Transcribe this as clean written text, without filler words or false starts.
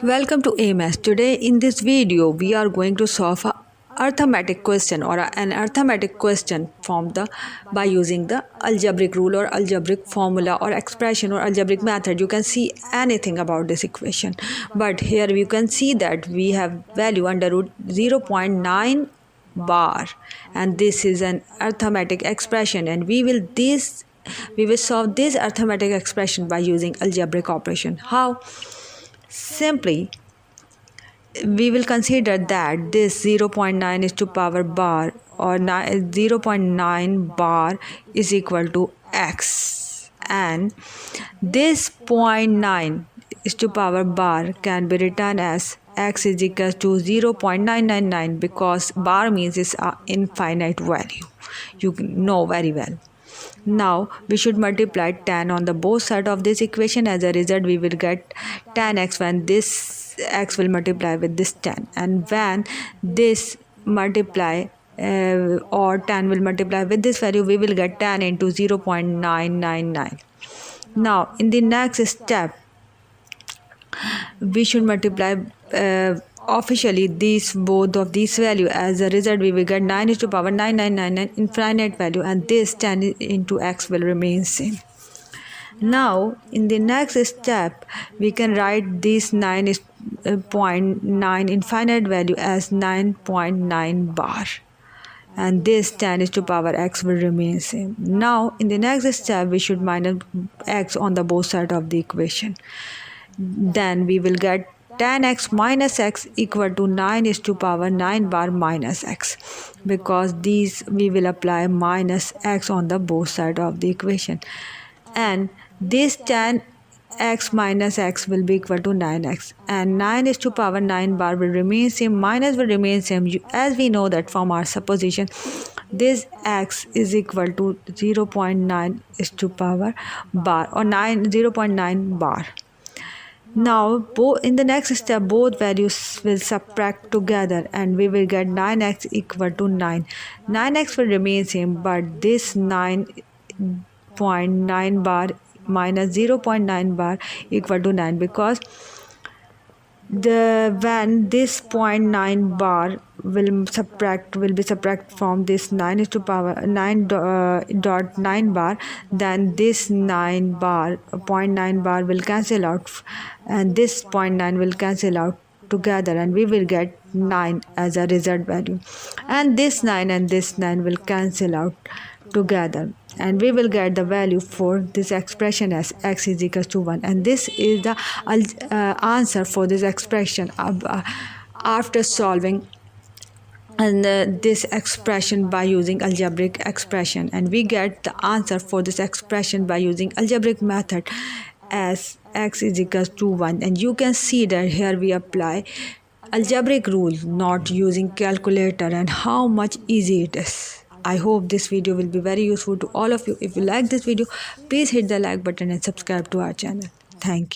Welcome to AMS. Today in this video we are going to solve a arithmetic question or an arithmetic question by using the algebraic rule or algebraic formula or expression or algebraic method. You can see anything about this equation, but here you can see that we have value under root 0.9 bar, and this is an arithmetic expression, and we will solve this arithmetic expression by using algebraic operation. How? Simply, we will consider that this 0.9 is to power bar or 0.9 bar is equal to x, and this 0.9 is to power bar can be written as x is equal to 0.999 because bar means it's an infinite value. You know very well. Now we should multiply 10 on the both sides of this equation. As a result, we will get 10x when this x will multiply with this 10, and when this multiply or 10 will multiply with this value, we will get 10 into 0.999. Now in the next step, we should multiply officially both of these value. As a result, we will get 9 is to power 9999 infinite value, and this 10 into x will remain same. Now in the next step, we can write this 9 is 0.9 infinite value as 9.9 bar, and this 10 is to power x will remain same. Now in the next step, we should minus x on the both sides of the equation. Then we will get 10x minus x equal to 9 is to power 9 bar minus x, because these we will apply minus x on the both sides of the equation, and this 10x minus x will be equal to 9x, and 9 is to power 9 bar will remain same, minus will remain same, as we know that from our supposition this x is equal to 0.9 is to power bar or 0.9 bar. Now in the next step, both values will subtract together and we will get 9x equal to 9. 9x will remain same, but this 9.9 bar minus 0.9 bar equal to 9, because when this 0.9 bar will be subtract from this 9 is to power 9.9 bar, then this 9 bar 0.9 bar will cancel out, and this 0.9 will cancel out together, and we will get 9 as a result value, and this 9 and this 9 will cancel out together, and we will get the value for this expression as x is equal to 1, and this is the answer for this expression after solving this expression by using algebraic expression. And we get the answer for this expression by using algebraic method as x is equal to 1, and you can see that here we apply algebraic rule not using calculator, and how much easy it is. I hope this video will be very useful to all of you. If you like this video, please hit the like button and subscribe to our channel. Thank you.